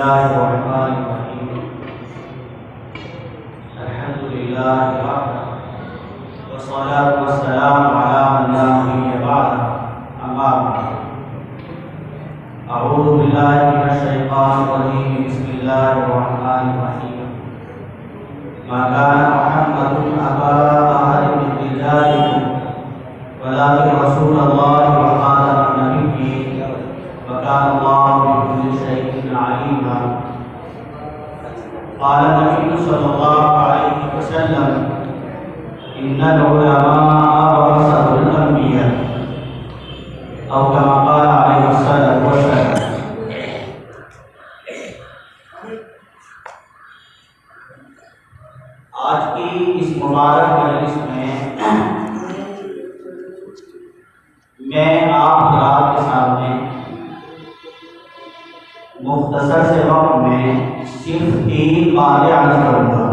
बिस्मिल्लाहिर्रहमानिर्रहीम अल्हम्दुलिल्लाहि वहदा वस्सलातु वस्सलामु अला मन ला नबिय्य बअदा अम्मा बअद अऊज़ु बिल्लाहि मिनश शैतानिर रजीम बिस्मिल्लाहिर्रहमानिर्रहीम मा काना मुहम्मदुन अबा अहदिन मिन रिजालिकुम वलाकिन रसूलल्लाहि व खातमन नबिय्यीन व काना अल्लाहु बिकुल्लि शैइन अलीमा क़ाल नबी सल्लल्लाहु अलैहि वसल्लम इन्नल उलमाअ वरसतुल अंबिया औ कमा क़ाल अलैहि सल्लल्लाहु अलैहि वसल्लम। आज की इस मुबारक मजलिस में मैं आप हज़रात के सामने मुख्तसर से वक्त में सिर्फ 3 बातें अर्ज करूँगा।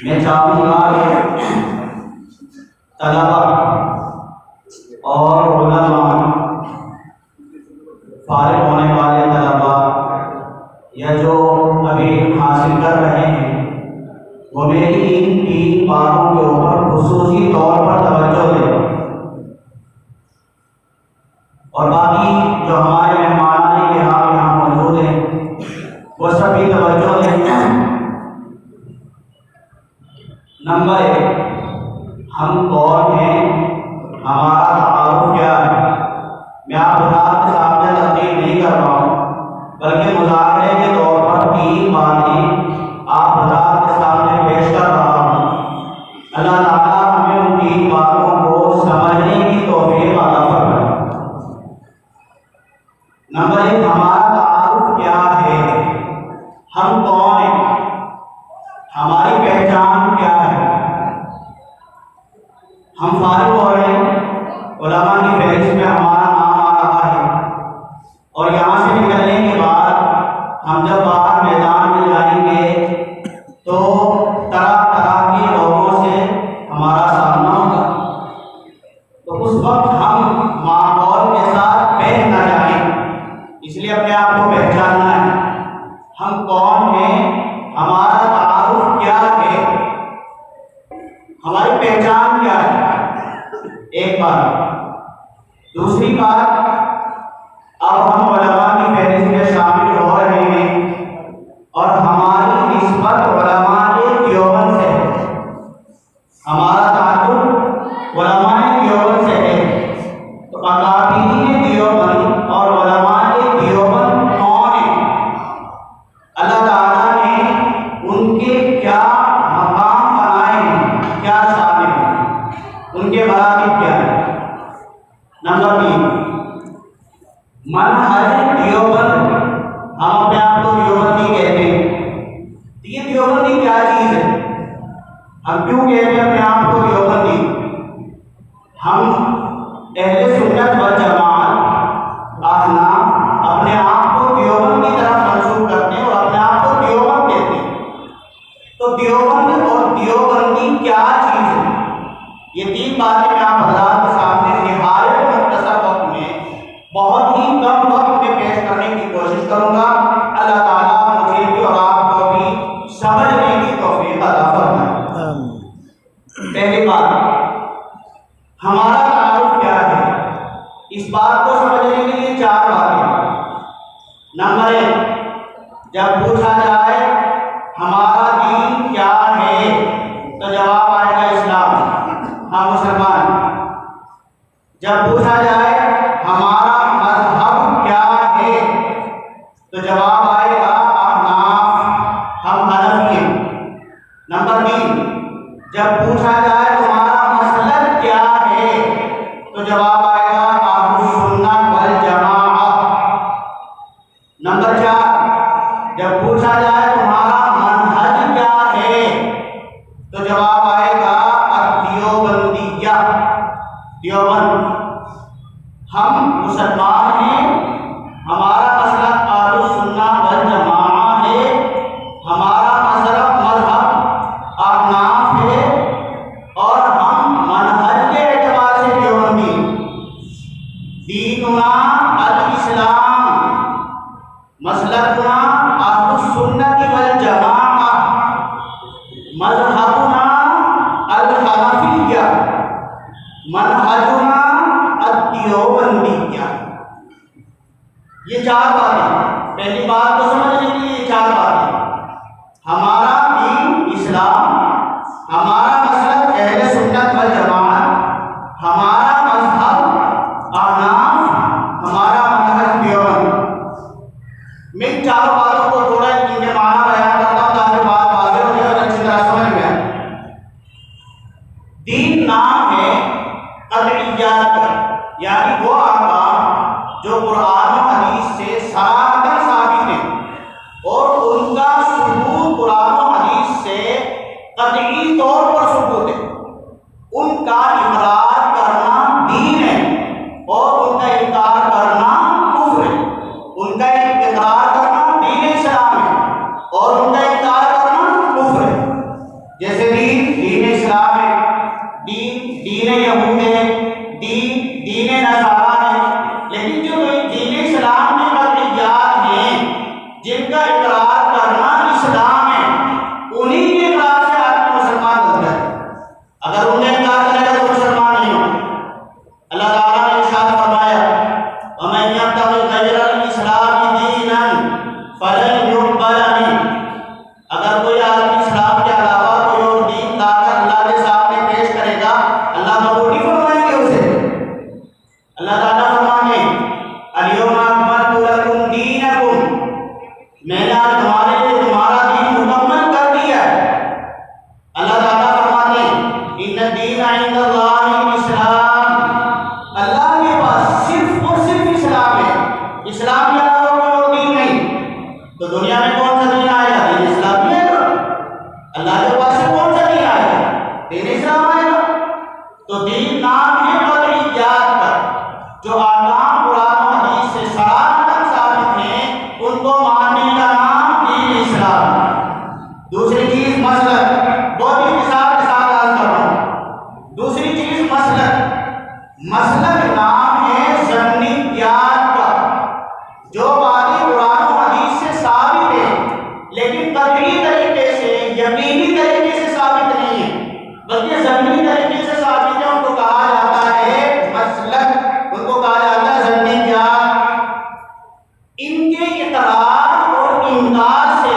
मैं चाहूँगा कि तलबा और उलमा, फारिग होने वाले तलबा या जो अभी हासिल कर रहे हैं वो मेरी इन 3 बातों के ऊपर खुसूसी तौर पर तवज्जो दें और बाकी जो हमारे मेहमान यहाँ मौजूद हैं वो सभी तवज्जो दें। नंबर 1, हम कौन हैं, हमारा तारुफ क्या है। मैं आप के सामने तस्दीक नहीं कर रहा हूँ बल्कि मुज़ाकरे के तौर पर 3 बातें आप के सामने पेश कर रहा हूँ। अल्लाह ताला हमें उन 3 बातों को समझने की तौफीक अता फरमाए। नंबर 1, हमारा तारुफ क्या है, हम कौन हैं, हमारी पहचान क्या है। हम फारिग हो रहे हैं, उलमा की फहरिस्त में हमारा नाम आ रहा है और यहाँ से निकलने के बाद हम जब बाहर मैदान में जाएंगे तो तरह तरह के लोगों से हमारा सामना होगा। तो उस वक्त हम माहौल के साथ बह न जाएं, इसलिए अपने आप को पहचानना है। हम कौन हैं, हमारा तारुफ क्या है, हमारी पहचान क्या है, एक बात। दूसरी बात, अब हम उलमा की फहरिस्त में शामिल हो रहे हैं और हमारी निस्बत उलमा देवबंद से है, हमारा ताल्लुक उलमा देवबंद से है। तो अकाबिरीन देवबंद और उलमा देवबंद कौन है, अल्लाह ताला ने उनके क्या मकाम बनाए हैं, क्या शामिल है, उनके मरातब क्या है। नंबर 3, मनहज देवबंद, हम अपने आप को देवबंदी कहते हैं। ये देवबंदी क्या चीज है, हम क्यों कहते हैं अपने आप को देवबंदी। हम अहले सुन्नत वल जमात अहनाफ अपने आप को देवबंद की तरफ मंसूब करते हैं और अपने आप को देवबंद कहते हैं। तो देवबंद और देवबंदी क्या चीज है, ये 3 बातें मैं आप हज़रात के सामने निहायत मुख्तसर वक्त में, बहुत ही कम वक्त में पेश करने की कोशिश करूंगा। अल्लाह ताला मुझे भी और आपको भी समझने की तौफीक अता फरमाए। पहली बात, हमारा तारुफ क्या है, इस बात को समझने के लिए 4 बातें। नंबर 1, जब पूछा जाए हमारा दीन क्या है तो जवाब आएगा इस्लाम, हम मुसलमान। जब पूछा जाए हमारा मजहब क्या है तो जवाब आएगा अहनाफ, हम हनफी। नंबर 3, जब पूछा जाए तुम्हारा मसलक क्या है तो जवाब आएगा अहलुस सुन्नह वल जमाअह। नंबर 4, जब पूछा जाए तुम्हारा मनहज क्या है तो जवाब आएगा देवबंदिया, देवबंद। हम मुसलमान हैं, हमारा मसलक अहलुस सुन्नह वल जमाअह है, हमारा मसलक मजहब अहनाफ है और हम मनहज के एतबार से देवबंदी। दीनुना अल इस्लाम, पहली बात तो समझने के लिए 4 बातें। हमारा दीन इस्लाम, हमारा मसलब अहले सुन्नत वल जमाअत, हमारा मजहब अहनाफ, हमारा मनहज देवबंद। मैं 4 बातों को थोड़ा इनके माना बयान करता हूँ ताकि बात वाज़ेह हो जाए और अच्छी तरह समझ में आए। दीन नाम है क़त्इय्यात का, यानी वो अहकाम जो कुरान और हदीस से सराहतन साबित है और उनका सबूत कुरान और हदीस से क़त्ई तौर पर सबूत है, उनका इकरार करना दीन है और उनका इनकार करना कुफ्र है। उनका इकरार करना दीन इस्लाम है और उनका इनकार करना कुफ्र है। जैसे दीन इस्लाम है, दीन यहूद है, दीन नसारा है, लेकिन जो दीन इस्लाम में क़त्इय्यात हैं जिनका इकरार करना इस्लाम है, उन्हीं के इकरार से आदमी मुसलमान बनता है। अगर उनका इनकार करेगा तो मुसलमान नहीं होगा। अल्लाह ताला ने इरशाद फरमाया, वमन यब्तगि गैरल इस्लाम दीनन फलन युक़बल मिन्हु। अगर कोई आदमी इस्लाम के अलावा कोई और दीन लाकर अल्लाह के सामने पेश करेगा, अल्लाह कबूल नहीं फरमाएंगे उसे। अल्लाह ताला फरमाते अल-यौमा अकमलतु लकुम दीनकुम, मैंने आज तुम्हारे लिए तुम्हारा दीन मुकम्मल कर दिया है। अल्लाह ताला फरमाते इन्न दीन इंदल्लाहिल इस्लाम, अल्लाह के पास सिर्फ और सिर्फ इस्लाम है, इस्लाम के अलावा कोई और दीन नहीं। तो दुनिया में कौन सा दीन आएगा? दीन इस्लाम ही आएगा। अल्लाह के पास से कौन सा दीन आएगा? दीन इस्लाम आएगा। तो दीन नाम है क़त्इय्यात का, जो अहकाम कुरान और हदीस से सराहतन साबित हैं, उनको मानने का नाम दीन इस्लाम। दूसरी चीज मसलक, बहुत इख्तिसार के साथ अर्ज कर रहा हूं। दूसरी चीज मसलक, मसलक नाम है ज़न्निय्यात का, जो बातें कुरान और हदीस से साबित है लेकिन क़त्ई तरीके से, यकीनी तरीके से साबित नहीं है, बल्कि ज़न्नी तरीके से साबित है, उनको कहा जाता है मसलक, उनको कहा जाता है ज़न्निय्यात। इनके इकरार और इनकार से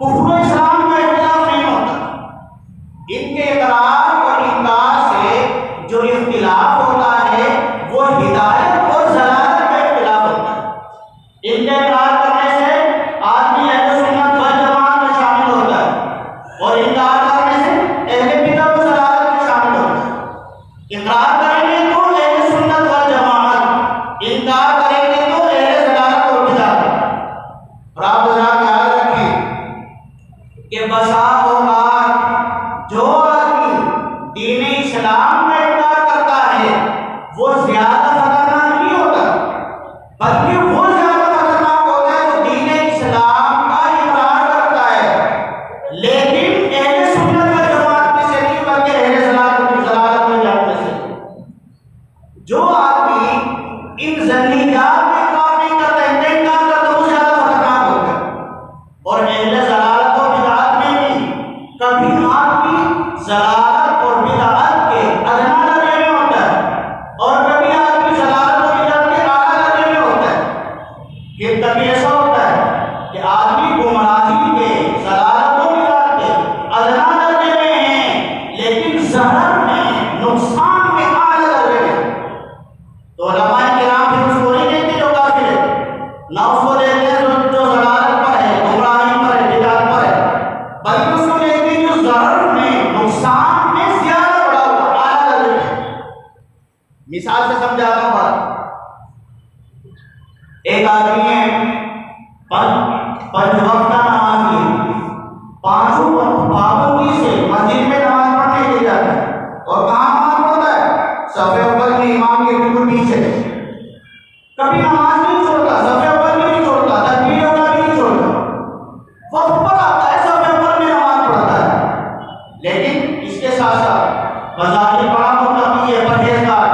कुफ्र इस्लाम का इख्तिलाफ नहीं होता। इनके इकरार और इनकार से जो इख्तिलाफ होता है वो हिदायत और ज़लालत का इख्तिलाफ होता है। इनके इकरार करने से आदमी अहले सुन्नत वल जमाअत में शामिल होता है और इनकार करने से अहले बिदअत और ज़लालत में शामिल होता है। इकरार करेंगे तो अहले सुन्नत वल जमाअत, इनकार करेंगे तो अहले ज़लालत और बिदअत। और आप ज़रा याद रखें कि बसा औकात जो आदमी दीन इस्लाम का इनकार करता है वो ज्यादा खतरनाक नहीं होता, बल्कि वो ज्यादा खतरनाक होता है जो दीन इस्लाम का इकरार करता है लेकिन अहले सुन्नत वल जमाअत में से नहीं, बल्कि अहले ज़लालत में जाने से। जो आदमी इन ज़न्निय्यात में इकरार नहीं करता, इनका इनकार करता, वो ज्यादा खतरनाक होता है। और अहले ज़लालत और बिदअत में भी कभी आदमी ज़लालत और बिदअत के अदना दर्जे में होता है और कभी आदमी ज़लालत और बिदअत के आला दर्जे में होता है। कि कभी ऐसा होता है कि आदमी गुमराही के, ज़लालत और बिदअत के अदना दर्जे में है लेकिन ज़हर में, नुकसान में आला दर्जे में। तो उलमाए किराम फिर उसको नहीं देखते जो काफिर है, ना उसको देखते हैं जो ज़लालत पर है, गुमराही पर है, बिदअत पर है, बल्कि उसको देखते हैं जो ज़हर में, नुकसान में ज्यादा बड़ा हुआ, आला दर्जे में। मिसाल से समझाता हूं बात। एक आदमी है, पंच वक्त नमाज की, 5 वक्त पाबंदी से मस्जिद में नमाज पढ़ने के लिए जाता है। और कहाँ नमाज पढ़ता है? सफ़े अव्वल में इमाम के बिल्कुल पीछे। कभी नमाज नहीं छोड़ता, सफ़े अव्वल में नहीं छोड़ता, तकबीर अव्वल में नहीं छोड़ता, वक्त पर आता है, सफ़े अव्वल में नमाज पढ़ता है। लेकिन इसके साथ साथ बज़ाहिर बड़ा मुत्तकी है, परहेज़गार,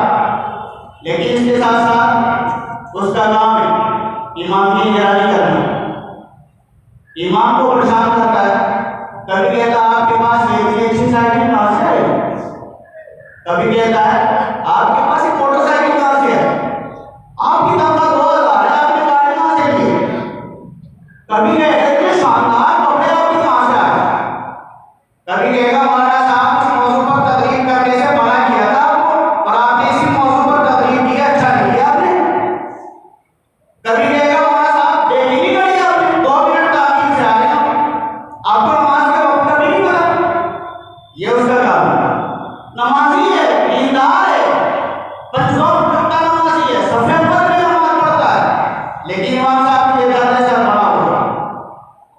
लेकिन इसके साथ साथ उसका काम है इमाम की निगरानी करना। इमाम को परेशान करता है, कभी कहता है आपके पास ये अच्छी साइकिल कहाँ से आई, कभी कहता है आपके पास एक मोटरसाइकिल कहाँ से है, आपकी तनख्वाह 2000 है, आपने गाड़ी कहाँ से ली। कभी कहेगा कि शानदार कपड़े आपके कहां से आए, कभी कहेगा मौलाना साहब इस मौजू पर तकरीर करने से मना किया था आपको और आपने इसी मौजू पर तकरीर की, अच्छा नहीं किया आपने। कभी कहेगा मौलाना साहब देरी नहीं करी आपने, 2 मिनट ताखीर से आ रहे हैं, आपको नमाज के वक्त कभी नहीं पता। ये उसका काम है। नमाजी है, दीनदार है, 5 वक्त का नमाजी है, सफेद पर में नमाज पढ़ता है, लेकिन इमाम साहब ये करने से बड़ा होगा,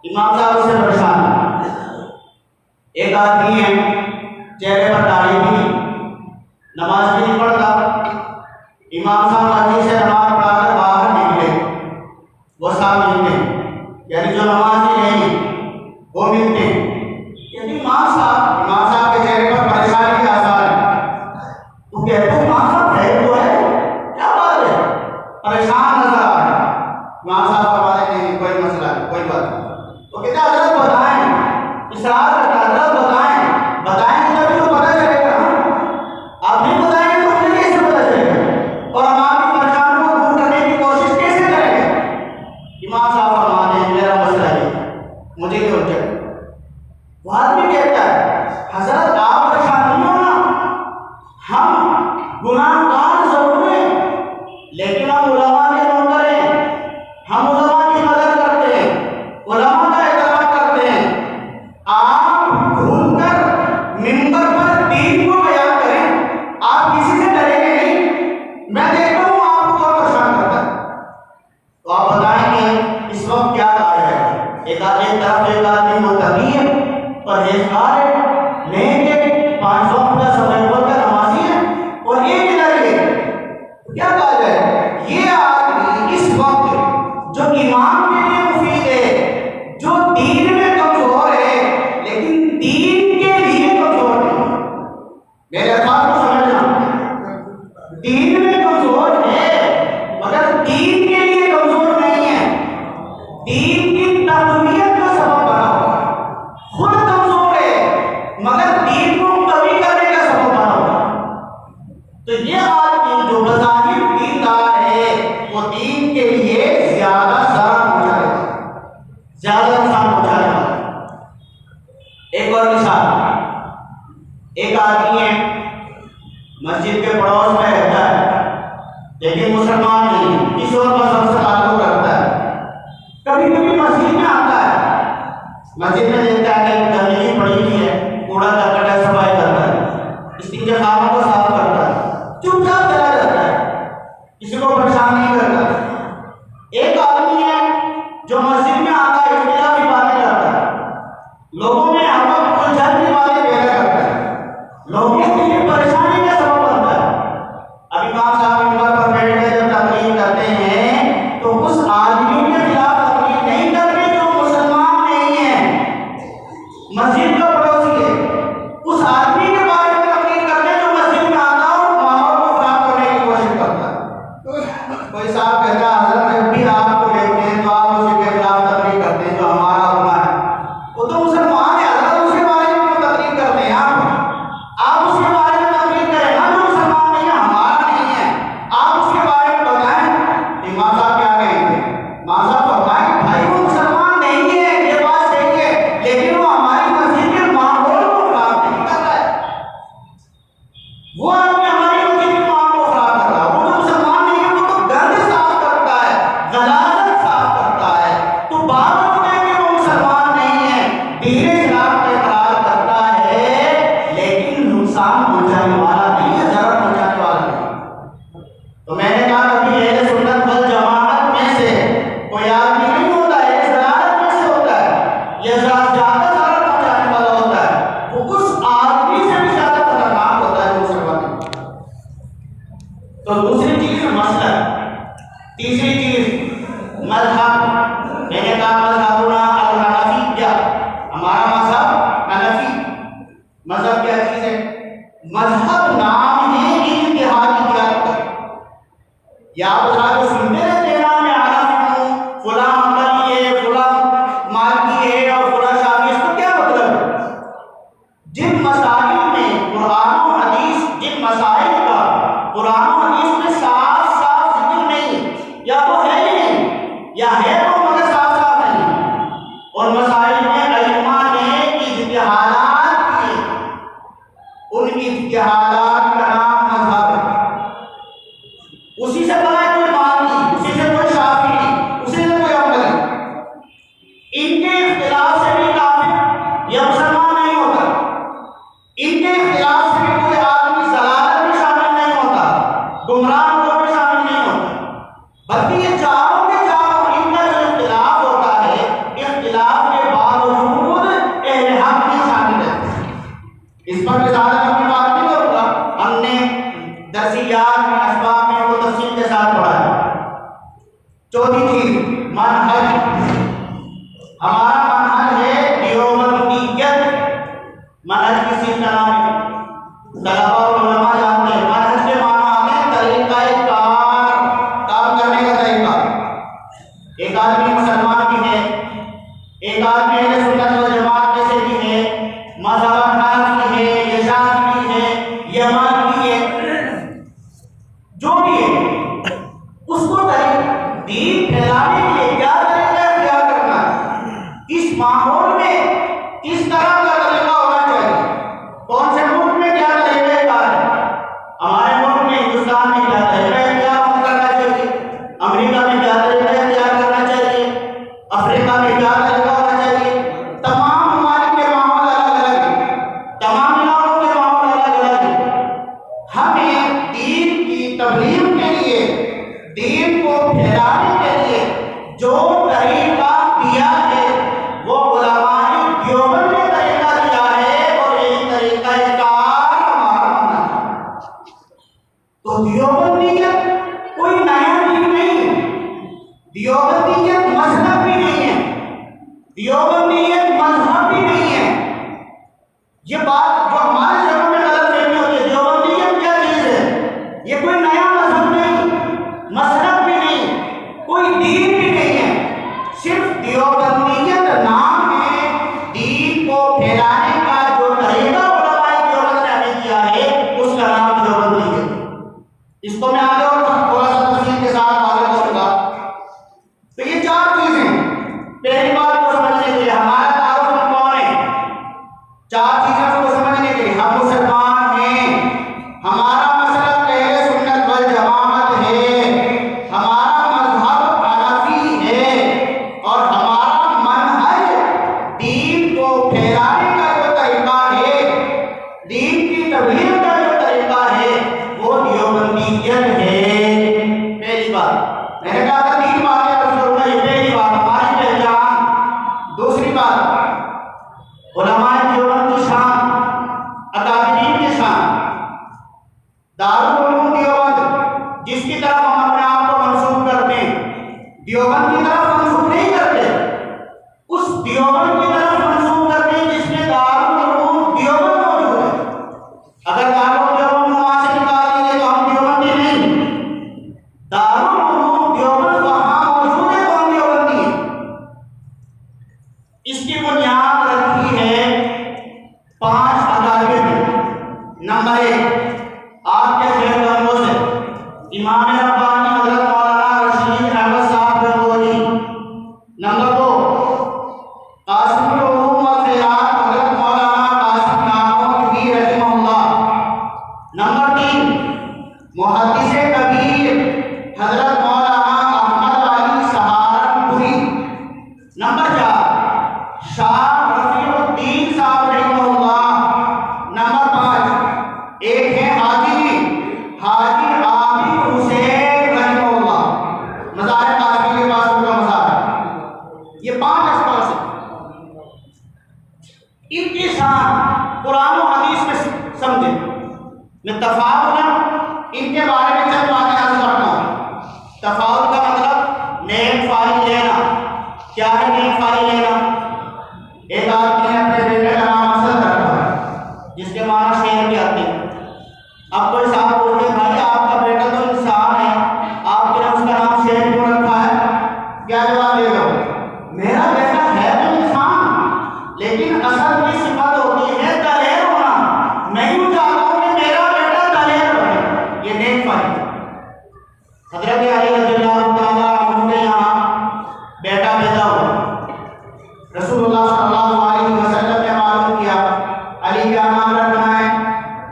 इमाम साहब उससे परेशान है। एक आदमी है, चेहरे पर दाढ़ी भी नहीं, नमाज भी नहीं पढ़ता, इमाम साहब मस्जिद से नमाज पढ़ाकर बाहर निकले, वो साहब मिलते हैं, यानी जो नमाजी नहीं वो मिलते हैं, यदि इमाम साहब के चेहरे पर परेशानी के आसार है, तो कहते हैं इमाम साहब है तो है, क्या बात है, परेशान नजर आ रहा है। इमाम साहब फरमाते नहीं, कोई मसला नहीं, कोई बात नहीं। तो कहते हजरत बताएं, इसरार करता हजरत बताएं तभी तो पता चलेगा, आप नहीं बताएंगे तो मुझे कैसे पता चलेगा, और हम आपकी परेशानी को दूर करने की कोशिश कैसे करेंगे। इमाम साहब फरमाते हैं मेरा मसला है, मुझे क्यों उलझे। वो आदमी कहता है हजरत आप परेशान नहीं हो ना, हम गुनाहगार जरूर हैं, लेकिन हम उलमा के नौकर हैं, हम उलमा की मदद करते हैं, उलमा का एहतराम करते हैं। आप घूमकर मिंबर पर दीन को बयान करें, आप किसी से डरेंगे नहीं, मैं देखता हूँ आपको कौन परेशान करता है। तो आप बताएंगे इस वक्त क्या कार्य है। एक तरफ एक आदमी मुत्तकी है, परहेजगार है, लेकिन 5 वक्त का समय पर का नमाजी है, और एक इधर ये क्या कार्य है। ये आदमी इस वक्त जो ईमान के लिए मुफीद है, जो दीन में कमजोर है, लेकिन दीन के लिए कमजोर नहीं, मेरे अल्फाज को समझना, दीन में कमजोर है मगर दीन के लिए कमजोर नहीं है, दीन की तकवीयत का सबब बना हुआ, खुद कमजोर है मगर दीन को कभी करने का सबब बना हुआ। तो ये आदमी जो बज़ाहिर दीनदार है, वो दीन के लिए ज्यादा ज़रर पहुंचाएगा, ज्यादा नुकसान पहुंचाएगा। एक और मिसाल, एक आदमी है, मस्जिद के पड़ोस में रहता है, लेकिन मुसलमान नहीं, किसी और मजहब से ताल्लुक रखता है। कभी कभी मस्जिद में आता है, मस्जिद में देखता है कि गंदगी पड़ी हुई है, कूड़ा करकट है, सफाई करता है, इस्तिंजाखाना को साफ करता है, चुपचाप चला जाता है, किसी को परेशान नहीं करता। एक आदमी है जो मस्जिद में आता है, इख्तिलाफी बातें करता है, लोगों में आपस उलझन की बातें पैदा करता है, लोगों के लिए परेशानी का सबब बनता है। अब इमाम साहब मिंबर पर बैठ कर जब तकरीर करते हैं तो उस आदमी के खिलाफ तकरीर नहीं करते जो मुसलमान नहीं है, मस्जिद का पड़ोसी है, उस आदमी के बारे में तकरीर करते हैं जो मस्जिद में आता है और माहौल को खराब करने की कोशिश करता है। कोई साहब कहता है हजरत जब भी आपको देखते हैं तो आप उसी के खिलाफ तकरीर करते हैं जो हमारा हुआ है, वो तो मुसलमान है, हजरत उसके बारे में क्यों तकरीर करते हैं आप उसके बारे में तकरीर करें ना, जो मुसलमान नहीं है, हमारा नहीं है, आप उसके बारे में बताएं। इमाम साहब क्या कहेंगे, इमाम साहब फरमाएं भाई वो मुसलमान नहीं है, ये बात सही है, लेकिन वो हमारी मस्जिद के माहौल को खराब नहीं कर रहा है, वो आदमी हमारी मस्जिद के माहौल को खराब कर रहा है। वो जो मुसलमान नहीं है, वो तो गंद साफ करता है, गलाजत साफ करता है, तो बात होता है कि वो मुसलमान नहीं है, दीन इस्लाम का इकरार करता है, लेकिन नुकसान पहुंचाने वाला नहीं है, जरर पहुंचाने वाला नहीं। तो मैंने कहा कभी अहले सुन्नत वल जमाअत में से कोई आदमी नहीं होता है, ज़लालत में से होता है, ये ज्यादा जरर पहुंचाने वाला होता है, वो उस आदमी से भी ज्यादा खतरनाक होता है जो मुसलमान नहीं। तो दूसरी चीज मसलक, तीसरी चीज मजहब। मैंने कहा मजहबुना अल-हनफिय्या, हमारा मजहब हनफी। मजहब क्या चीज है? मजहब नाम है इज्तिहादियत का। या आप जो सुनते रहते हैं ना, मैं हनफी हूँ, फुला हम्बली है, फुला मालिकी है और फुला इनके इख्तिलाफ से भी काफिर या मुसलमान नहीं होता, इनके इख्तिलाफ से भी कोई आदमी जलालत में शामिल नहीं होता, गुमराह लोगों में शामिल नहीं होता, बल्कि ये चारों के चारों इनका जो इख्तिलाफ होता है, इख्तिलाफ के बावजूद अहले हक में शामिल है। इस पर भी ज़्यादा अपनी बात नहीं करूँगा, हमने दर्सियात में असबाब में वो तफसील के साथ पढ़ा है। चौथी चीज मनहज, हमारा मनहज है देवबंदियत। मनहज किसी का नाम है, तलबा और उलमा जानते हैं। मनहज के माना है तरीका कार, काम करने का तरीका। एक आदमी मुसलमान भी है, एक आदमी अहले सुन्नत व जमात में से भी है, मज़हब हनफी है, ये शाफ़िई है, ये मालिकी है, जो भी है उसको दीन फैलाने के लिए क्या तरीका इख्तियार करना है, इस माहौल में किस तरह का तरीका होना चाहिए, कौन से मुल्क में क्या तरीका इख्तियार है, हमारे मुल्क में हिंदुस्तान में क्या तरीका इख्तियार करना चाहिए, अमेरिका में क्या तरीका इख्तियार करना चाहिए, अफ्रीका में क्या तरीका होना चाहिए। तमाम ममालिक के माहौल अलग अलग है, तमाम इलाकों के माहौल अलग अलग है। हमें दीन की तबलीग के लिए, दीन को फैलाने के लिए जो तरीका दिया है वो उलमाए देवबंद ने तरीका दिया है, और यही तरीका कार हमारा मानना है। तो देवबंदियत कोई नया दीन नहीं, देवबंदियत मजहब भी नहीं है, देवबंदियत मजहब भी नहीं है। ये बात जो हमारे शहरों में गलत फहमी होती है, देवबंदियत क्या चीज है, ये कोई नया मजहब नहीं, मजहब भी नहीं, कोई दीन भी नहीं है, सिर्फ देवबंदियत नाम है। दीन को फैलाने का जो तरीका उलमाए देवबंद ने हमें दिया है उसका नाम देवबंदियत। इसको मैं आगे और थोड़ा सा तफसील के साथ आगे करूंगा। तो ये चार चीजें, पहली बात को समझने के लिए हमारा तारुफ कौन है, चार चीजों को समझने के लिए हम मुसलमान हैं, हमारा मसलक अहले सुन्नत वल जमात है, हमारा मजहब हनफी है, और हमारा मनहज दीन को फैलाने का जो तरीका है, दीन की तबलीग का जो तरीका है वो देवबंदियत है। पहली बात मैंने कहा था, तीन बातें अर्ज करूंगा, ये पहली बात हमारी पहचान। दूसरी बात उलमाए देवबंद की शान, अकादमीन की शान, दारुल उलूम देवबंद जिसकी तरफ हम अपने आप को मंसूब करते हैं, देवबंद की तरफ मंसूब नहीं करते, उस देवबंद की तरफ मंसूब करते हैं जिसमें दारुल उलूम देवबंद मौजूद है। अगर दारुल देवबंद वहां से निकाल देंगे तो हम देवबंदी नहीं, दारुल उलूम देवबंद वहां मौजूद है तो हम देवबंदी हैं। इसकी बुनियाद रखी है 5 अकाबिर में। नंबर 1 आपके शहरगंजों से इमाम रब्बानी हजरत मौलाना रशीद अहमद साहब गंगोही। नंबर 2 कासिमुल उलूम व खैरात हजरत मौलाना कासिम नानवी रहमहुल्लाह। नंबर 3 मुहद्दिस कबीर हजरत मौलाना अहमद अली सहारनपुरी। नंबर 4 शाह रफीउद्दीन साहब रहमहुल्लाह। नंबर 5 एक है हाजी आबिद हुसैन रहमहुल्लाह, मज़ार कासिमी के पास उनका मज़ार है। ये 5 अशखास हैं, इनकी शान कुरान और हदीस में समझे। मैं तफावुल इनके बारे में चंद बातें अर्ज करता हूँ। तफावुल का मतलब नेक फाइल लेना। क्या है नेक फाइल लेना? एक आदमी ने अपने बेटे का नाम असद रखा है, जिसके माना शेर भी आते हैं। अब कोई साहब बोलते हैं, भाई आपका बेटा तो इंसान है, आपने उसका नाम शेर क्यों रखा है? क्या जवाब देगा? मेरा बेटा है तो इंसान, लेकिन असद की सिफत होती है दलेर होना। मैं यूं चाहता हूं कि मेरा बेटा दलेर बने। ये नेक फाइल। हजरत अली रज़ियल्लाहु तआला अन्हु के यहाँ बेटा पैदा हुआ। रसूलुल्लाह सल्लल्लाहु अलैहि वसल्लम ने मालूम किया अली क्या नाम रखना है।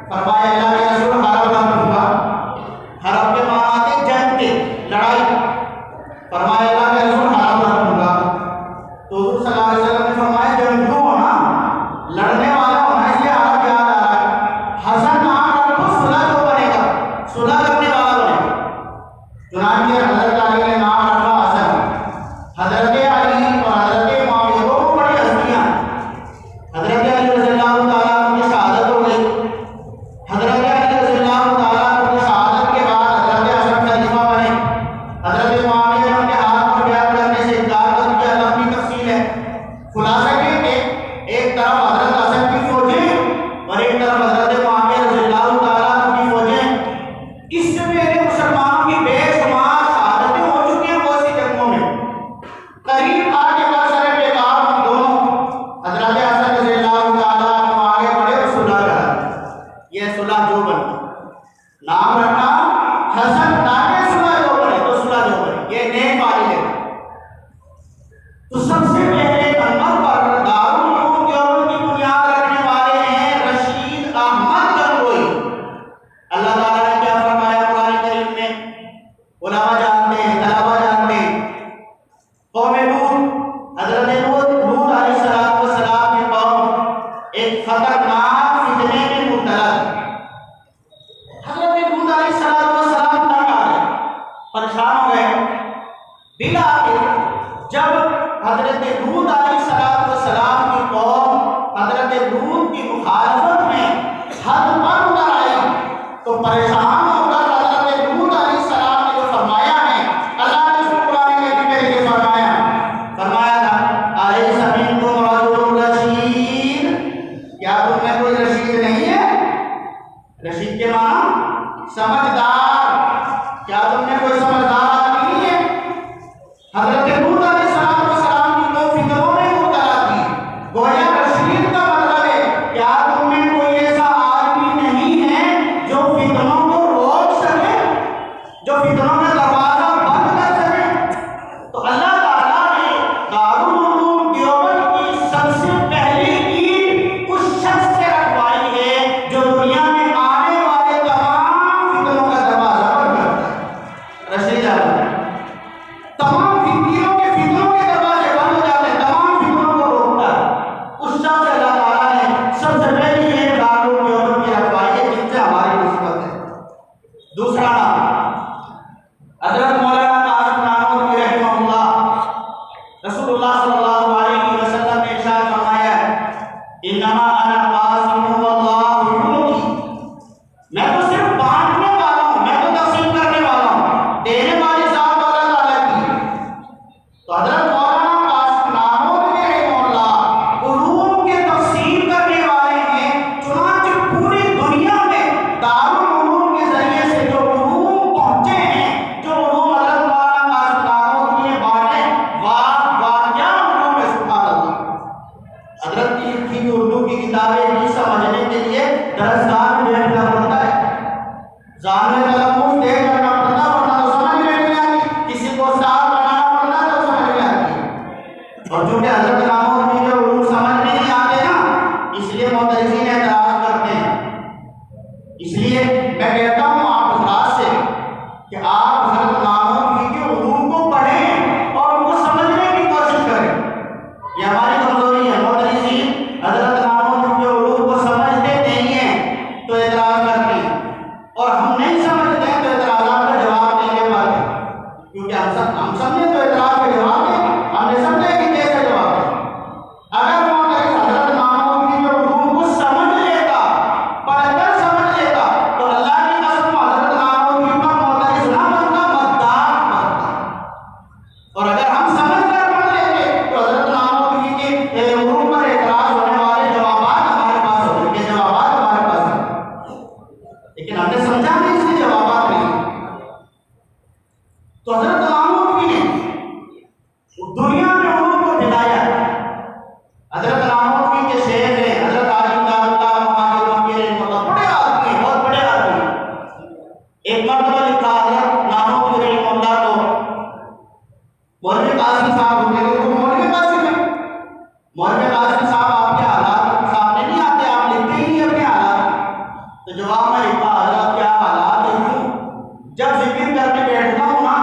फरमाया अल्लाह के रसूल हरब रखूंगा। हरब के माना आते जंग के, लड़ाई। फरमाया अल्लाह के रसूल हरब रखूंगा। तो तो सबसे पहले नंबर पर दारुल उलूम देवबंद की बुनियाद रखने वाले हैं रशीद अहमद गंगोई। अल्लाह ताला ने क्या फरमाया कुरान करीम में, उलमा जानते हैं, तलबा जानते हैं, कौम लूत, हजरत लूत अलैहिस्सलाम की कौम एक खतरनाक फितने में मुब्तला थी। हजरत लूत अलैहिस्सलाम तंग आ गए, परेशान हो गए। बिल आखिर जब हजरत लूत अलैहिस्सलाम की कौम हजरत लूत की मुखालफत में हद पर उतर आई, तो परेशान होकर हजरत लूत अलैहिस्सलाम ने जो फरमाया है, अल्लाह ने कुरान में ये फरमाया था, अलैसा मिनकुम रजुलुन रशीद, क्या तुम में कोई रशीद नहीं है? रशीद के माना समझदार, क्या तुम में कोई समझदार आदमी नहीं है? हजरत लूत अलैहिस्सलाम की कौम फितनों में मुब्तला थी। गोया रशीद का मतलब है, क्या तुम में कोई ऐसा आदमी नहीं है जो फितनों को रोक सके, जो फितनों का दरवाजा बंद कर सके? तो अल्लाह ताला ने दारुल उलूम देवबंद की सबसे पहली ईंट उस शख्स से रखवाई है जो दुनिया में आने वाले तमाम फितनों का दरवाजा बंद करता है। रशीद अहमद, तमाम फितनों के दरवाजे बंद हो जाते हैं, तमाम फितनों को रोकता है। उस शख्स से अल्लाह ताला ने सबसे पहली ईंट दारुल उलूम देवबंद की रखवाई है, जिनसे हमारी निस्बत है। दूसरा नाम हजरत मौलाना कासिम नानूतवी रहमहुल्लाह, रसूलुल्लाह सल्लल्लाहु अलैहि वसल्लम ने इरशाद फरमाया है, इन्नमा अना कासिम वल्लाहु युती, मैं तो सिर्फ बांटने वाला हूं, मैं तो तकसीम करने वाला हूं, देने वाली जात अल्लाह ताला की। तो हजरत मौलाना कासिम नानूतवी रहमहुल्लाह उलूम के तकसीम करने वाले हैं। चुनांचे पूरी दुनिया में दारुल उलूम के जरिए से जो उलूम पहुंचे हैं, जो उलूम हजरत मौलाना कासिम नानूतवी ने बांटे, वाह क्या उलूम है, सुभान अल्लाह। हजरत की लिखी हुई उर्दू की किताबें भी समझने के लिए दरसगाह में बैठना पड़ता है, जान में तलम्मुस तय करना पड़ता है, वरना तो समझ में नहीं आती। किसी को साफ बनाना पड़ता है तो समझ में आती। और चूंकि हजरत नानूतवी के उलूम समझ में नहीं आते ना, इसलिए मुतज़िली एतराज करते हैं। इसलिए मैं कहता हूं आप हजरात से कि आप हजरत नानूतवी के उलूम को पढ़ें और उनको समझने की कोशिश करें। ये हमारी कमजोरी है, मुतज़िली हजरत नानूतवी के उलूम को समझते नहीं है तो एतराज करते हैं, और हम नहीं समझते हैं तो एतराज़ात का जवाब नहीं दे पाते, क्योंकि हम समझे तो एतराज का जवाब दें, हम नहीं समझे कि कैसे जवाब दें। अगर मुतज़िली हजरत नानूतवी के उलूम को समझ लेता, पढ़कर समझ लेता, तो अल्लाह की कसम हजरत नानूतवी पर मुतज़िली ना बनता, मद्दाह बनता। और अगर हम समझ कर पढ़ लेते तो हजरत नानूतवी के उलूम पर एतराज होने वाले जवाबात हमारे पास होते, के जवाबात हमारे पास हैं, लेकिन हमने समझा नहीं, इसलिए जवाबात नहीं। तो हजरत नानूतवी ने दुनिया में उलूम को फैलाया। हजरत नानूतवी के शेख हैं हजरत आलिम दारुल्लाह महाजिर मक्की रहमतुल्लाह, बड़े आदमी, बहुत बड़े आदमी। एक मर्तबा लिखा हजरत नानूतवी रहमतुल्लाह को मौलवी कासिम साहब होते थे, तो मौलवी कासिम है, मौलवी कासिम साहब आपके हालात सामने नहीं आते, आप लिखते ही नहीं अपने हालात। तो जवाब में लिखा, हजरत क्या हालात है, जब जिक्र करने बैठता हूँ ना,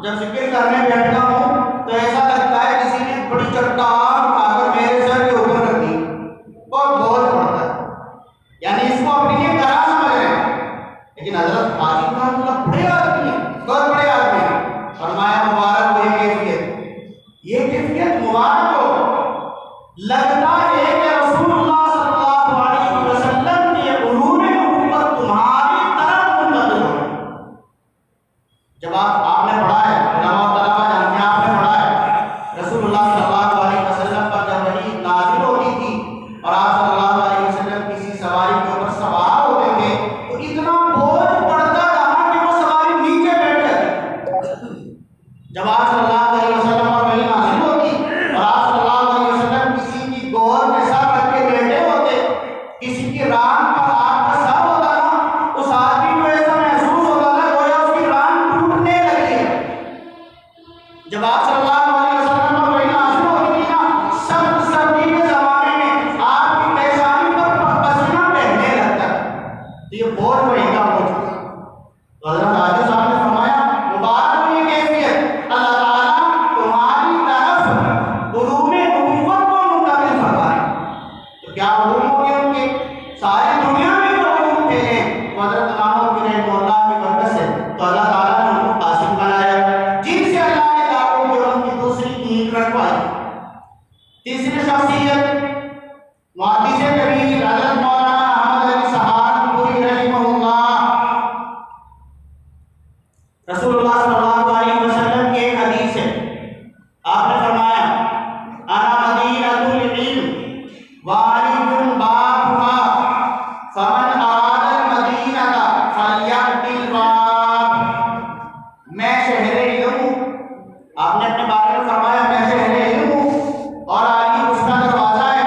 जब जिक्र करने बैठता हूँ तो ऐसा लगता है किसी ने बड़ी चट्टान उठाकर मेरे सर के ऊपर रख दी और बोझ पड़ता है, यानी इसको अपनी लिए करा समझ रहे हैं। लेकिन हजरत कासिम साहब बड़े आदमी हैं, बहुत बड़े आदमी हैं। फरमाया मुबारक हो ये कैफियत मुबारक हो, लगता है कि रसूलुल्लाह सल्लल्लाहु अलैहि वसल्लम के उलूम नबुव्वत तुम्हारी तरफ मुंतक़िल हो। जब आपने पढ़ा है, उलमा तलबा जानते हैं, आपने पढ़ा है रसूलुल्लाह सल्लल्लाहु अलैहि वसल्लम पर जब वही नाज़िल होती थी और आप सल्लल्लाहु अलैहि वसल्लम किसी सवारी के ऊपर सवार होते थे, तो इतना बोझ पड़ता था कि वो सवारी नीचे बैठ जाती। जब आप सल्लल्लाहु अलैहि वसल्लम पर वही नाज़िल होती और आप सल्लल्लाहु अलैहि वसल्लम किसी की गोद में सर रखवाई। तीसरी शख्सियत मुहद्दिस कबीर हज़रत मौलाना अहमद अली सहारनपुरी रहमहुल्लाह। रसूलुल्लाह सल्लल्लाहु अलैहि वसल्लम की एक हदीस है, आपने फरमाया अना मदीनतुल इल्म व अलीकुम बाबुहा फमन आदल मदीनता फलयअतिल बाब। मैं शहरे इल्म हूँ, आपने अपने बारे में फरमाया मैं शहरे इल्म हूँ और अली उसका दरवाजा है।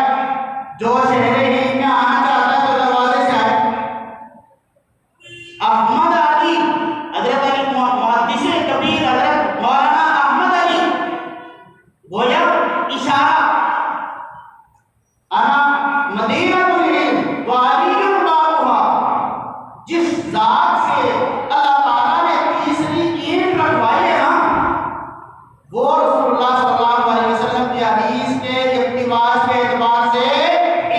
जो शहरे इल्म में आना चाहता है तो दरवाजे से आए। अहमद अली हजरत अली मुहद्दिस कबीर हजरत मौलाना अहमद अली गोया इशारा अना मदीनतुल इल्म व अलीयुम बाबुहा। जिस जात से अल्लाह ताला ने तीसरी ईंट रखवाई है ना, वो रसूलुल्लाह सल्लल्लाहु अलैहि वसल्लम की हदीस के इक्तिबास के एतबार से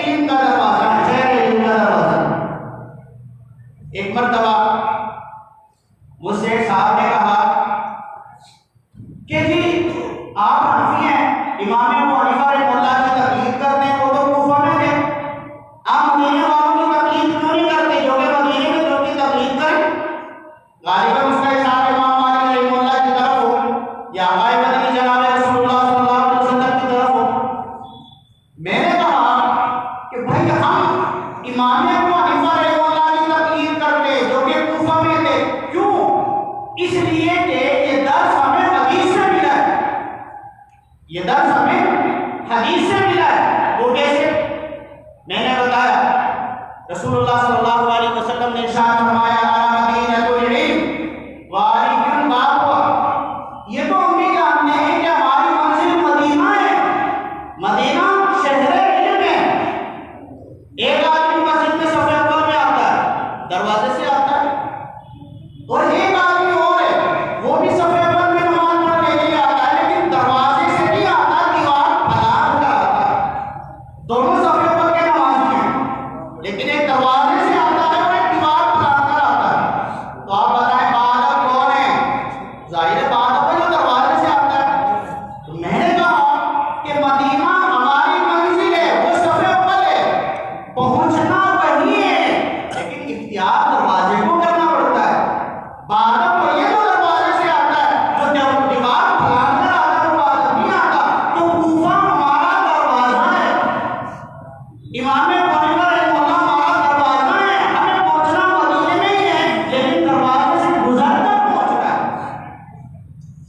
इल्म का दरवाजा है, इल्म का दरवाजा। एक मर्तबा मुझसे एक साहब ने कहा कि जी आप हनफी हैं, इमाम अबू हनीफा रहमतुल्लाह की तकलीद करते हैं, वो तो कूफा में थे, आप मदीने वालों की तकलीद क्यों नहीं करते? जो कि मदीने में जो की तकलीद करें। गालिबन उसका इशारा इमाम मालिक रहमतुल्लाह की तरफ हो या आए मदनी जनाब रसूलुल्लाह सल्लल्लाहु अलैहि वसल्लम की तरफ हो। मैंने कहा कि भाई हम इमाम अबू हनीफा रहमतुल्लाह की तकलीद करते जो कि कूफा में थे, क्यों? इसलिए कि ये दर्स हमें हदीस से मिला है, ये दर्स हमें हदीस से मिला है। वो कैसे? मैंने बताया रसूलुल्लाह सल्लल्लाहु अलैहि वसल्लम ने इरशाद फरमाया अना मदीनतुल इल्म व अलीकुम बाबुहा। ये तो हम भी जानते हैं कि हमारी मंजिल मदीना है, मदीना शहर इल्म है। एक आदमी मस्जिद में सफ़े अव्वल में आता है, दरवाजे से आता है, और एक आदमी और है वो भी सफ़े अव्वल में नमाज पढ़ने के लिए आता है, लेकिन दरवाजे से नहीं आता, दीवार फलांग कर आता है। दोनों सफ़े अव्वल के नमाजी हैं, लेकिन एक दरवाजे से आता है और एक दीवार फलांग कर आता है। तो आप बताएं बादल कौन है? जाहिर है बादल है जो दरवाजे से आता है। तो मैंने कहा कि मदीना हमारी मंजिल है, वो सफ़े अव्वल है, पहुंचना वही है, लेकिन इख्तियार दरवाजे को करना पड़ता है। बादल वही है जो दरवाजे से आता है, जो दीवार फलांग कर आता है वो बादल नहीं आता। तो कूफा हमारा दरवाजा है, इमाम अबू हनीफा रहमतुल्लाह हमारा दरवाजा है, हमें पहुंचना मदीने में ही है, लेकिन दरवाजे से गुजरकर पहुंचना है।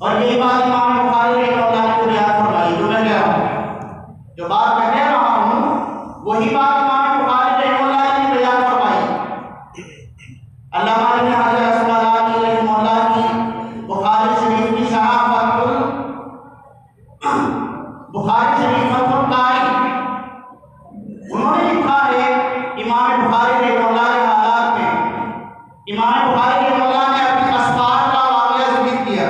और यही बात इमाम बुखारी रहमतुल्लाह ने बयान फरमाई। जो मैं कह रहा हूँ, जो बात मैं कह रहा हूँ, वही बात इमाम बुखारी रहमतुल्लाह ने बयान फरमाई। अल्लामा इब्न हजर अस्क़लानी रहमतुल्लाह की बुखारी शरीफ की शरह बुखारी शरीफ फतहुल कारी, उन्होंने लिखा है इमाम बुखारी रहमतुल्लाह के हालात में, इमाम बुखारी रहमतुल्लाह ने अपने अस्फार का वाक़या ज़िक्र किया।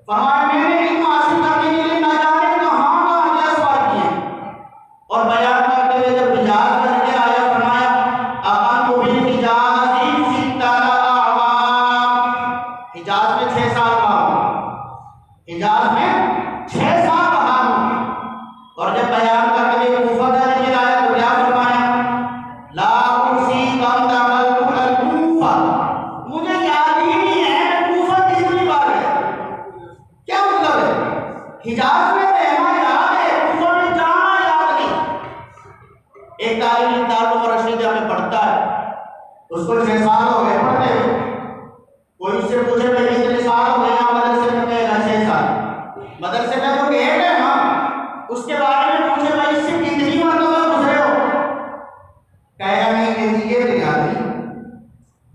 फरमाया मैंने इल्म हासिल करने के लिए ना जाने कहाँ अस्फार किए, और बयान करते हुए जब हिजाज का जिक्र आया फरमाया अक़म्तु बिल हिजाज़ सित्तता अअवाम। हिजाज में 6 साल रहा हूँ, हिजाज में 6 साल रहा हूँ। और जब बयान करते हुए कूफा का जिक्र आया तो क्या फरमाया ला उसी कम दखलतु अल कूफा। मुझे याद ही नहीं है कूफा कितनी बार है। क्या मतलब है? हिजाज में रहना याद है, कूफा में जाना याद नहीं। एक तालीम दारुल रशीद में पढ़ता है, उसको 6 साल हो गए पढ़ते हुए। कोई उससे पूछे भाई कितने साल हो गए यहाँ मदरसे में, कहेगा 6 साल। मदरसे का जो गेट है ना, उसके बारे में पूछे भाई इससे कितनी मरतबा गुजरे हो, कहेगा नहीं ये तो याद नहीं।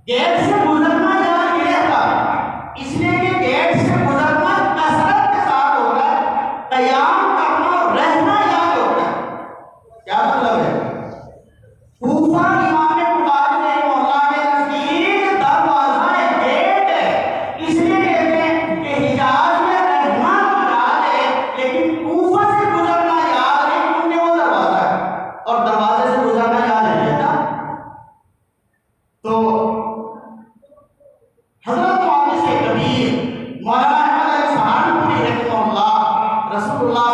गेट से गुजरना याद नहीं रहता, इसलिए कि गेट से गुजरना कसरत के साथ होता है, कयाम करना रहना याद होता है। क्या मतलब है? कूफा इमाम बुखारी रहमतुल्लाह के नज़दीक दरवाजा है, गेट है, इसलिए कहते हैं कि हिजाज में रहना तो याद है, लेकिन कूफा से गुजरना याद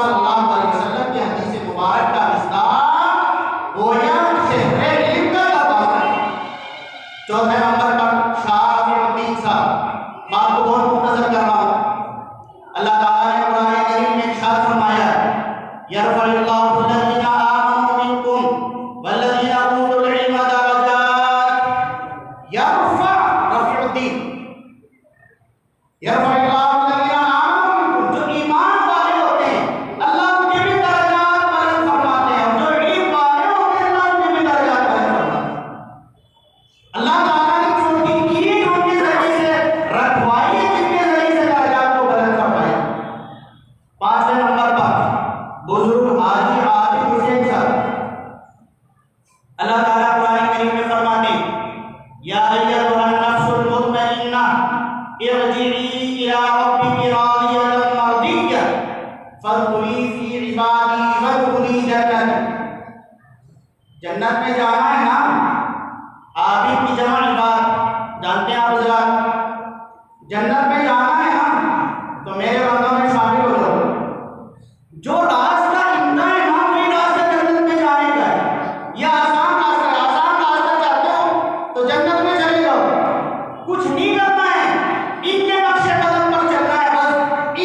सल्लल्लाहु अलैहि वसल्लम की हदीस मुबारक का विस्तार गोया शहरे इल्म का दरवाजा। चौथे नंबर पर शाह रफीउद्दीन साहब, बात को बहुत मुख्तसर कर रहा हूँ। अल्लाह ताला ने कुरान करीम में इरशाद फरमाया, यरफअल्लाहु लज़ीना आमनु मिनकुम वल्लज़ीना ऊतुल इल्म दरजात। यरफअ रफीउद्दीन, यरफअल्लाहु लज़ीना आमनु मिनकुम, जो ईमान वाले होते हैं अल्लाह उनके भी दरजात बुलंद फरमाते हैं, और जो इल्म वाले होते हैं अल्लाह उनके भी दरजात बुलंद फरमाते हैं। अल्लाह ताला ने छोटी की उनके जरिए से रखवाई, जिनके जरिए से दरजात को बुलंद फरमाया। पांचवें नंबर पर बुजुर्ग हाजी आदिल हुसैन साहब, अल्लाह ताला कुरान करीम में फरमाते हैं, या अय्युहन नफ्सुल मुतमइन्ना इरजिई इला रब्बिकी रादियतन मर्दिय्या फदखुली फी इबादी वदखुली जन्नत। जन्नत में जाना है ना, आबिद की जमा इबाद, जानते हैं आप हज़रात, जन्नत में जाना है ना, तो मेरे बंदों में शामिल हो जाओ। जो रास्ता इतना है ना, वही रास्ता जन्नत में जाने का है। यह आसान रास्ता है, आसान रास्ता चाहते हो तो जन्नत में चले जाओ। कुछ नहीं करना है, इनके नक्शे कदम पर चलना है बस।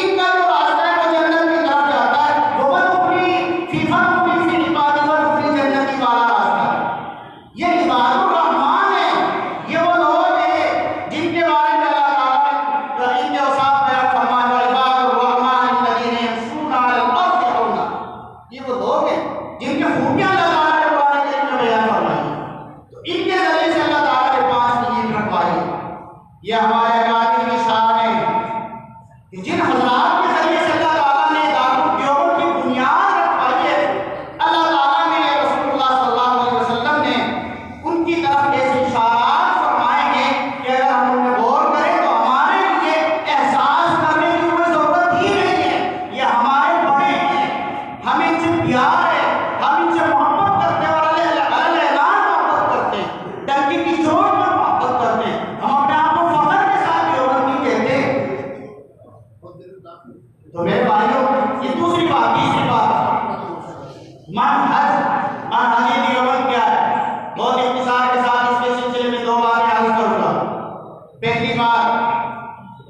इनका जो रास्ता है वो जन्नत की तरफ जाता है। वो वदखुली फी इबादी वदखुली जन्नती वाला रास्ता है। ये इबादुर रहमान है, ये वो लोग हैं जिनके बारे में अल्लाह ताला ने इनके औसाफ बयान फरमाया, इबादुर रहमान अल्लज़ीना यमशूना अलल अर्ज़ि हौना। ये वो लोग हैं जिनके खूबियां अल्लाह ताला ने कुरान करीम में बयान फरमाई। तो इनके जरिए से अल्लाह ताला ने पांच चीजें रखवाई। ये हमारे अकाबिर की शान है कि जिन हज़रात के जरिए से अल्लाह ताला ने दारुल देवबंद की बुनियाद रखवाई है, अल्लाह ताला ने रसूलुल्लाह सल्लल्लाहु अलैहि वसल्लम ने उनकी तरफ ऐसे इशारात फरमाए हैं कि अगर हम उनमें गौर करें तो हमारे लिए एहसास करने की कोई जरूरत ही नहीं है। ये हमारे बड़े हैं, हमें इनसे प्यार है, हम इनसे मोहब्बत करते हैं और अल-ऐलान मोहब्बत करते हैं, डंकी की चोट पर मोहब्बत करते हैं। हम अपने आप को फख्र के साथ देवबंदी कहते हैं। तो मेरे भाइयों, ये दूसरी बात, तीसरी बात, मनहज देवबंद क्या है? बहुत इख्तिसार के साथ इसके सिलसिले में दो बातें अर्ज करूंगा। पहली बात,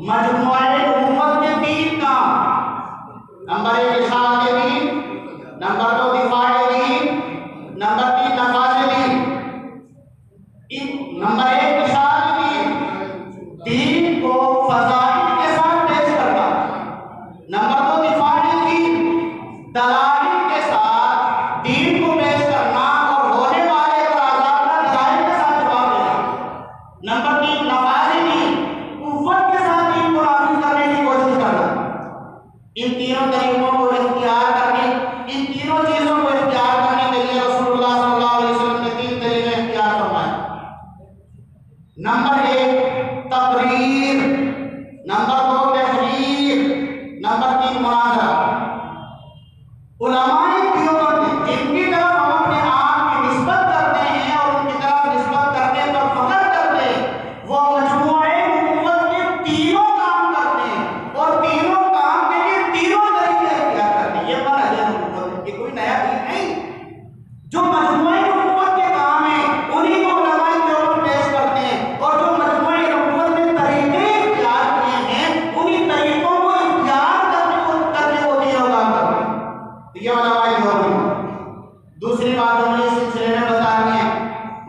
मजमुआ उम्मत के तीन काम, नंबर एक इशाअत दीन, नंबर दो दिफाए दीन, नंबर तीन नफाज दीन। नंबर एक इशाअत दीन को फज़ाइल के साथ पेश करना, नंबर दो दिफाए दीन, दलाइल के साथ दीन को पेश करना और होने वाले एतराज़ात का दलाइल के साथ जवाब देना, नंबर तीन नफाज दीन, कुव्वत के साथ दीन को नाफिज करने की कोशिश करना। इन तीनों तरीकों को इख्तियार करने, इन तीनों चीजों को इख्तियार करने के लिए रसूलुल्लाह सल्लल्लाहु अलैहि वसल्लम ने तीन तरीके इख्तियार फरमाए। नंबर एक तकरीर, नंबर दो तहरीर, नंबर तीन मुनाज़रा। उलमाए देवबंद जिनकी तरफ हम अपने आप की निस्बत करते हैं और उनकी तरफ निस्बत करने पर फख्र करते हैं, वो मजमुआ उम्मत के तीनों काम करते हैं और तीनों काम के लिए तीनों तरीके इख्तियार करते हैं। ये मनहज उम्मत, ये कोई नया दीन नहीं। जो मजमुआ उम्मत के काम है उन्हीं को उलमाए देवबंद पेश करते हैं, और जो मजमुआ उम्मत ने तरीके इख्तियार किए हैं उन्हीं तरीकों को इख्तियार करने को तीनों काम करते हैं। तो ये उलमाए देवबंद। दूसरी बात हमने इस सिलसिले में बतानी है,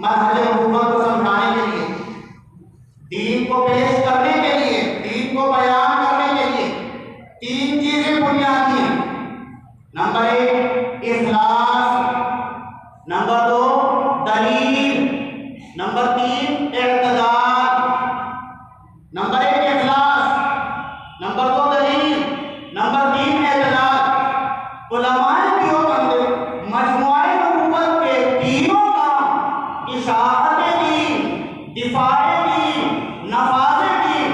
मनहज उम्मत को समझाने के लिए, दीन को पेश करने के लिए, दीन को बयान करने के लिए तीन चीजें बुनियादी हैं। नंबर एक इखलास, नंबर दो दलील, नंबर तीन इर्तिदाद। नंबर एक इखलास, नंबर दो दलील, नंबर तीन इर्तिदाद। उलमाए देवबंद मजमुआ उम्मत के तीनों काम, इशाअत दीन, दिफाए दीन, नफाज दीन,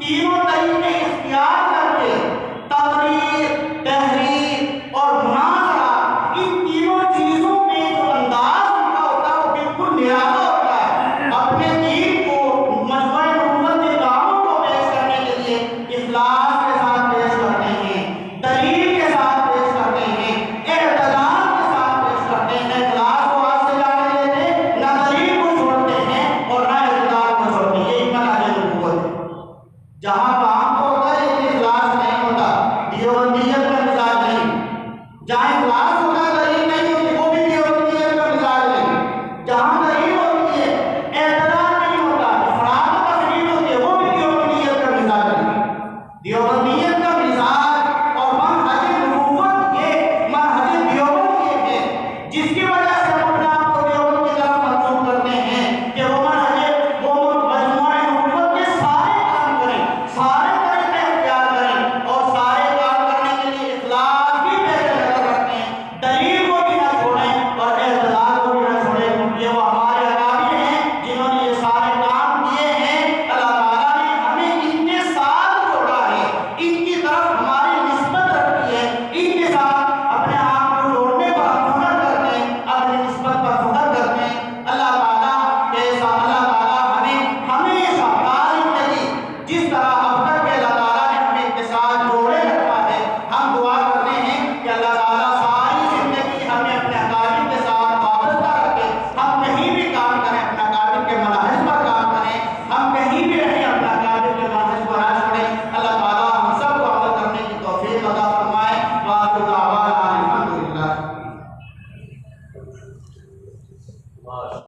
तीनों तरीके इख्तियार करके तकरीर, तहरीर और मुनाज़रा, इन तीनों चीजों में जो अंदाज उनका होता है वो बिल्कुल निराला होता है। अपने दीन को मजमुआ उम्मत के कामों को पेश करने के लिए इखलास के साथ पेश करते हैं, दलील के साथ पेश करते जाए क्लास